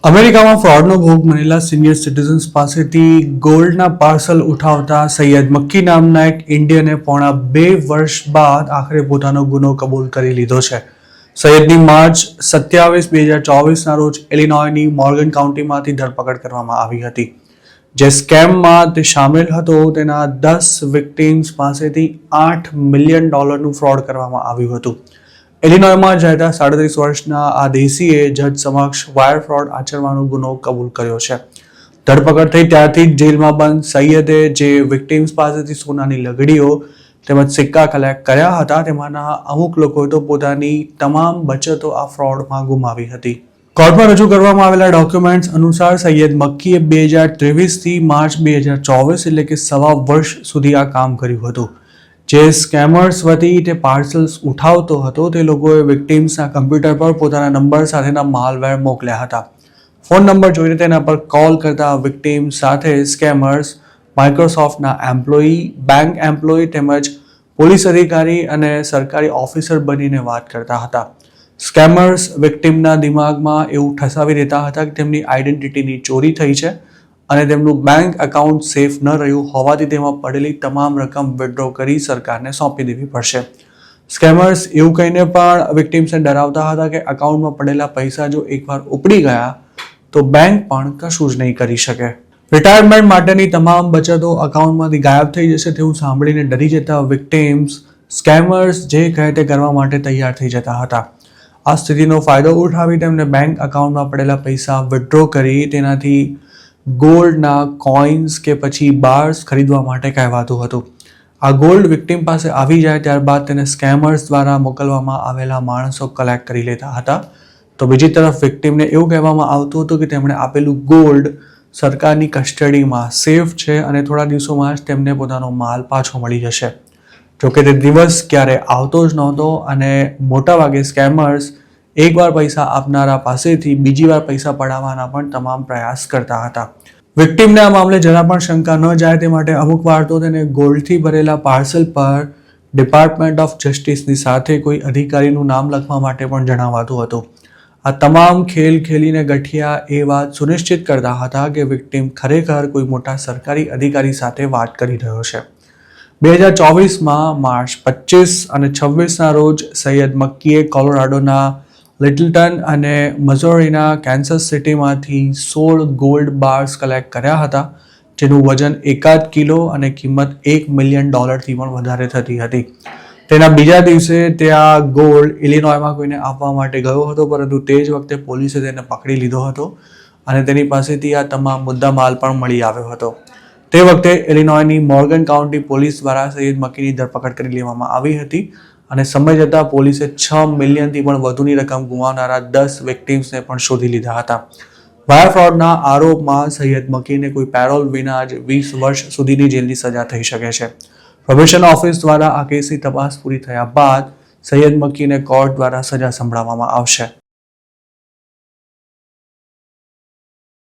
અમેરિકામાં ફ્રોડનો ભોગ બનેલા સિનિયર સિટીઝન્સ પાસેથી ગોલ્ડના પાર્સલ ઉઠાવતા સૈયદ મક્કી નામના એક ઇન્ડિયને પોણા 2 વર્ષ બાદ આખરે પોતાનો ગુનો કબૂલ કરી લીધો છે. સૈયદની માર્ચ 27, 2024ના રોજ ઇલિનોયની મોર્ગન કાઉન્ટીમાંથી ધરપકડ કરવામાં આવી હતી. જે સ્કેમમાં તે શામેલ હતો તેના 10 વિક્ટિમ્સ પાસેથી $8 મિલિયન ફ્રોડ કરવામાં આવ્યું હતું. ઇલિનોયમાં રહેતા 37 વર્ષના આ દેશીએ જજ સમક્ષ વાયર ફ્રોડ આચરવાનો ગુનો કબૂલ કર્યો છે. ધરપકડ થઈ ત્યારથી જ જેલમાં બંધ સૈયદે જે વિક્ટિમ્સ પાસેથી સોનાની લગડીઓ તેમજ સિક્કા કલેક્ટ કર્યા હતા તેમાંના અમુક લોકોએ તો પોતાની તમામ બચતો આ ફ્રોડમાં ગુમાવી હતી. કોર્ટમાં રજૂ કરવામાં આવેલા ડોક્યુમેન્ટ્સ અનુસાર સૈયદ મક્કીએ 2023થી માર્ચ 2024 એટલે કે સવા વર્ષ સુધી આ કામ કર્યું હતું. જે સ્કેમર્સ વતી તે પાર્સલ્સ ઉઠાવતો હતો તે લોકોએ વિક્ટિમ્સના કમ્પ્યુટર પર પોતાના નંબર સાથેના માલવેર મોકલ્યા હતા. ફોન નંબર જોઈને તેના પર કોલ કરતા વિક્ટિમ્સ સાથે સ્કેમર્સ માઇક્રોસોફ્ટના એમ્પ્લોયી, બેંક એમ્પ્લોયી તેમજ પોલીસ અધિકારી અને સરકારી ઓફિસર બનીને વાત કરતા હતા. સ્કેમર્સ વિક્ટિમના દિમાગમાં એવું ઠસાવી દેતા હતા કે તેમની આઈડેન્ટિટીની ચોરી થઈ છે અને તેમનું બેંક એકાઉન્ટ સેફ ન રહ્યું હોવાથી તેમાં પડેલી તમામ રકમ વિથડ્રો કરી સરકારને સોંપી દેવી પડશે. સ્કેમર્સ એવું કહીને પણ વિક્ટિમ્સને ડરાવતા હતા કે એકાઉન્ટમાં પડેલા પૈસા જો એકવાર ઉપડી ગયા તો બેંક પણ કશું જ નહીં કરી શકે. રિટાયરમેન્ટ માટેની તમામ બચતો એકાઉન્ટમાંથી ગાયબ થઈ જશે તેવું સાંભળીને ડરી જતા વિક્ટિમ્સ સ્કેમર્સ જે કહે તે કરવા માટે તૈયાર થઈ જતા હતા. આ સ્થિતિનો ફાયદો ઉઠાવી તેમને બેંક એકાઉન્ટમાં પડેલા પૈસા વિથડ્રો કરી તેનાથી ગોલ્ડના કોઇન્સ કે પછી બાર્સ ખરીદવા માટે કહેવાતું હતું. આ ગોલ્ડ વિક્ટિમ પાસે આવી જાય ત્યારબાદ તેને સ્કેમર્સ દ્વારા મોકલવામાં આવેલા માણસો કલેક્ટ કરી લેતા હતા. તો બીજી તરફ વિક્ટિમને એવું કહેવામાં આવતું હતું કે તેમણે આપેલું ગોલ્ડ સરકારની કસ્ટડીમાં સેફ છે અને થોડા દિવસોમાં જ તેમને પોતાનો માલ પાછો મળી જશે. જોકે તે દિવસ ક્યારે આવતો જ નહોતો અને મોટાભાગે સ્કેમર્સ એકવાર પૈસા આપનારા પાસેથી બીજી વાર પૈસા પડાવવાના પણ તમામ પ્રયાસ કરતા હતા. વિક્ટિમને આ મામલે જરા પણ શંકા ન જાય તે માટે અમુક વાર તો તેને ગોલ્ડથી ભરેલા પાર્સલ પર ડિપાર્ટમેન્ટ ઓફ જસ્ટિસની સાથે કોઈ અધિકારીનું નામ લખવા માટે પણ જણાવાતું હતું. આ તમામ ખેલ ખેલીને ગઠિયા એ વાત સુનિશ્ચિત કરતા હતા કે વિક્ટિમ ખરેખર કોઈ મોટા સરકારી અધિકારી સાથે વાત કરી રહ્યો છે. 2024માં માર્ચ 25 અને 26ના રોજ સૈયદ મક્કીએ કોલોરાડોના લિટલટન અને મઝોરીના કેન્સસ સિટીમાંથી 16 ગોલ્ડ બાર્સ કલેક્ટ કર્યા હતા જેનું વજન 1 કિલો અને કિંમત $1 મિલિયન થી પણ વધારે થતી હતી. તેના બીજા દિવસે તે આ ગોલ્ડ ઇલિનોયમાં કોઈને આપવા માટે ગયો હતો પરંતુ તે જ વખતે પોલીસે તેને પકડી લીધો હતો અને તેની પાસેથી આ તમામ મુદ્દા માલ પણ મળી આવ્યો હતો. તે વખતે ઇલિનોયની મોર્ગન કાઉન્ટી પોલીસ દ્વારા સૈયદ મક્કીની ધરપકડ કરી લેવામાં આવી હતી અને સમય જતાં પોલીસે $6 મિલિયનથી પણ વધુની રકમ ગુમાવનારા 10 વિક્ટિમ્સને પણ શોધી લીધા હતા. વાયર ફ્રોડના આરોપમાં સૈયદ મક્કીને કોઈ પેરોલ વિના જ 20 વર્ષ સુધીની જેલની સજા થઈ શકે છે. પ્રોબેશન ઓફિસ દ્વારા આ કેસની તપાસ પૂરી થયા બાદ સૈયદ મક્કીને કોર્ટ દ્વારા સજા સંભળાવવામાં આવશે.